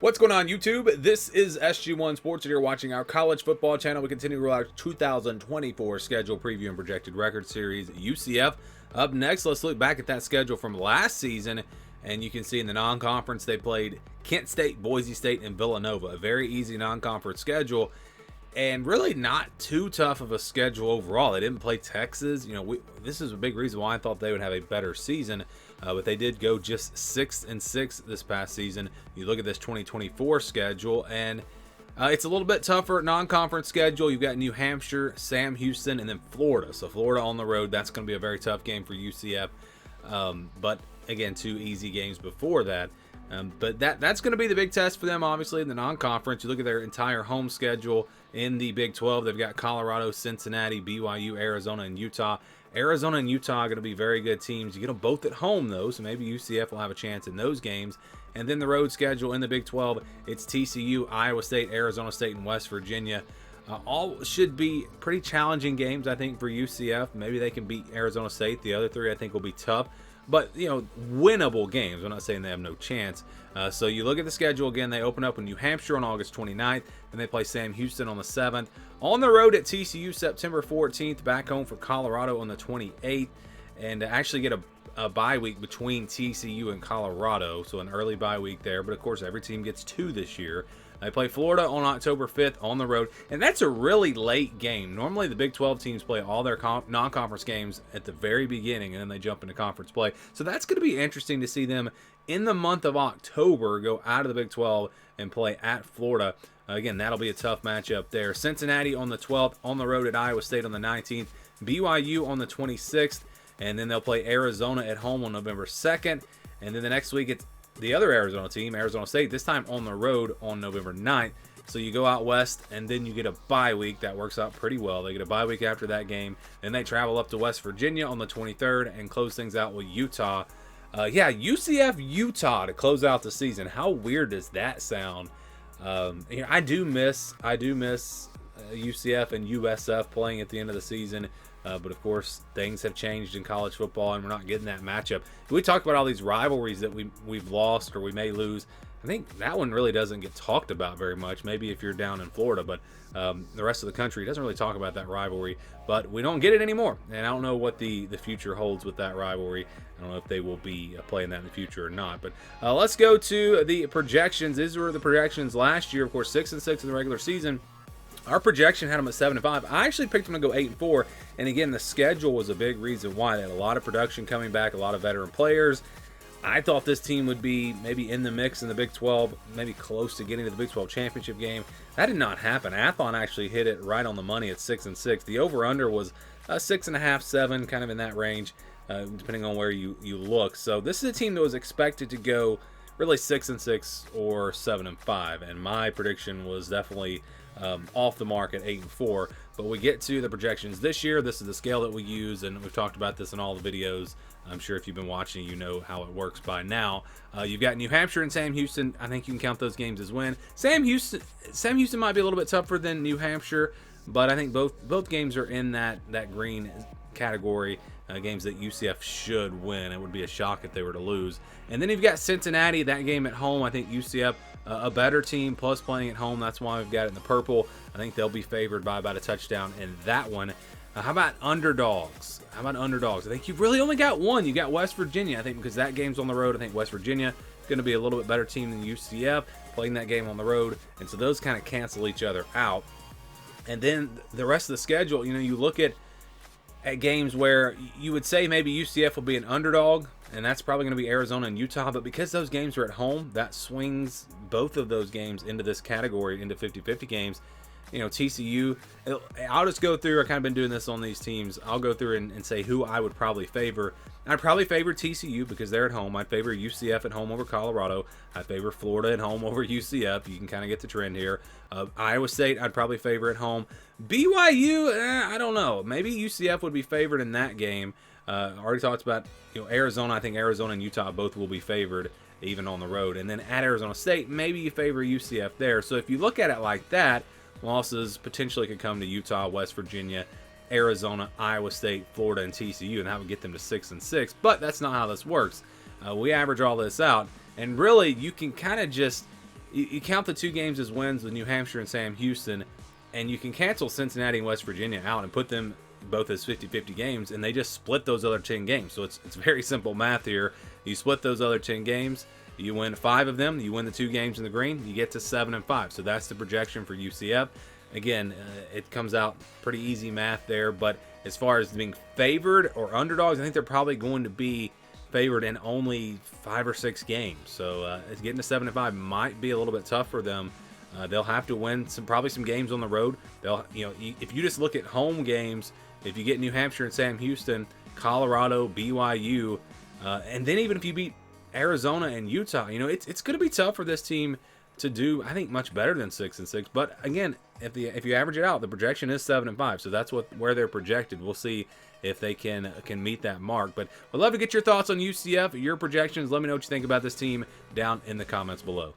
What's going on, YouTube? This is SG1 Sports, and you're watching our college football channel. We continue to roll out our 2024 schedule preview and projected record series, UCF. Up next, let's look back at that schedule from last season, and you can see in the non-conference they played Kent State, Boise State, and Villanova. A very easy non-conference schedule, and really not too tough of a schedule overall. They didn't play Texas. This is a big reason why I thought they would have a better season. But they did go just 6-6 this past season. You look at this 2024 schedule, and it's a little bit tougher non-conference schedule. You've got New Hampshire, Sam Houston, and then Florida. So Florida on the road, that's going to be a very tough game for UCF. But again, two easy games before that. But that's going to be the big test for them, obviously, in the non-conference. You look at their entire home schedule in the Big 12. They've got Colorado, Cincinnati, BYU, Arizona, and Utah. Arizona and Utah are going to be very good teams. You get them both at home, though, so maybe UCF will have a chance in those games. And then the road schedule in the Big 12, it's TCU, Iowa State, Arizona State, and West Virginia. All should be pretty challenging games, I think, for UCF. Maybe they can beat Arizona State. The other three, I think, will be tough. But, winnable games. I'm not saying they have no chance. So you look at the schedule again. They open up with New Hampshire on August 29th. Then they play Sam Houston on the 7th. On the road at TCU September 14th. Back home for Colorado on the 28th. And actually get a bye week between TCU and Colorado. So an early bye week there. But, of course, every team gets two this year. They play Florida on October 5th on the road, and that's a really late game. Normally, the Big 12 teams play all their non-conference games at the very beginning, and then they jump into conference play. So that's going to be interesting to see them in the month of October go out of the Big 12 and play at Florida. Again, that'll be a tough matchup there. Cincinnati on the 12th, on the road at Iowa State on the 19th, BYU on the 26th, and then they'll play Arizona at home on November 2nd. And then the next week, it's the other Arizona team, Arizona State, this time on the road on November 9th. So you go out west, and then you get a bye week. That works out pretty well. They get a bye week after that game. Then they travel up to West Virginia on the 23rd and close things out with Utah. UCF, Utah to close out the season. How weird does that sound? I do miss UCF and USF playing at the end of the season. But of course, things have changed in college football, and we're not getting that matchup. We talked about all these rivalries that we've lost or we may lose. I think that one really doesn't get talked about very much. Maybe if you're down in Florida, but the rest of the country doesn't really talk about that rivalry. But we don't get it anymore, and I don't know what the future holds with that rivalry. I don't know if they will be playing that in the future or not. But let's go to the projections. These were the projections last year. Of course, 6-6 in the regular season. Our projection had them at 7-5. I actually picked them to go 8-4, and again, the schedule was a big reason why. They had a lot of production coming back, a lot of veteran players. I thought this team would be maybe in the mix in the Big 12, maybe close to getting to the Big 12 championship game. That did not happen. Athlon actually hit it right on the money at 6-6. The over/under was 6.5, 7, kind of in that range, depending on where you look. So this is a team that was expected to go really 6-6 or 7-5, and my prediction was definitely off the mark at 8-4. But we get to the projections this year. This is the scale that we use, and we've talked about this in all the videos. I'm sure if you've been watching, you know how it works by now. You've got New Hampshire and Sam Houston. I think you can count those games as win. Sam Houston might be a little bit tougher than New Hampshire, but I think both games are in that green category. Games that UCF should win. It would be a shock if they were to lose. And then you've got Cincinnati, that game at home. I think UCF, a better team, plus playing at home. That's why we've got it in the purple. I think they'll be favored by about a touchdown in that one. How about underdogs? I think you've really only got one. You got West Virginia, I think, because that game's on the road. I think West Virginia is going to be a little bit better team than UCF, playing that game on the road. And so those kind of cancel each other out. And then the rest of the schedule, you look at games where you would say maybe UCF will be an underdog, and that's probably going to be Arizona and Utah, but because those games are at home, that swings both of those games into this category, into 50-50 games. TCU, I'll just go through, I've kind of been doing this on these teams. I'll go through and say who I would probably favor. I'd probably favor TCU because they're at home. I'd favor UCF at home over Colorado. I'd favor Florida at home over UCF. You can kind of get the trend here. Iowa State, I'd probably favor at home. BYU, I don't know. Maybe UCF would be favored in that game. Already talked about Arizona. I think Arizona and Utah both will be favored even on the road. And then at Arizona State, maybe you favor UCF there. So if you look at it like that, losses potentially could come to Utah, West Virginia, Arizona, Iowa State, Florida, and TCU, and that would get them to 6-6. But that's not how this works. We average all this out, and really you can kind of just you count the 2 games as wins with New Hampshire and Sam Houston, and you can cancel Cincinnati and West Virginia out and put them both as 50-50 games, and they just split those other 10 games. So it's very simple math here. You split those other 10 games, you win 5 of them, you win the 2 games in the green, you get to 7-5. So that's the projection for UCF. Again, it comes out pretty easy math there, but as far as being favored or underdogs, I think they're probably going to be favored in only 5 or 6 games. So getting to 7-5 might be a little bit tough for them. They'll have to win probably some games on the road. If you just look at home games, if you get New Hampshire and Sam Houston, Colorado, BYU, and then even if you beat Arizona and Utah, it's going to be tough for this team to do, I think, much better than 6-6. But again, if you average it out, the projection is 7-5, so that's where they're projected. We'll see if they can meet that mark. But I'd love to get your thoughts on UCF, your projections. Let me know what you think about this team down in the comments below.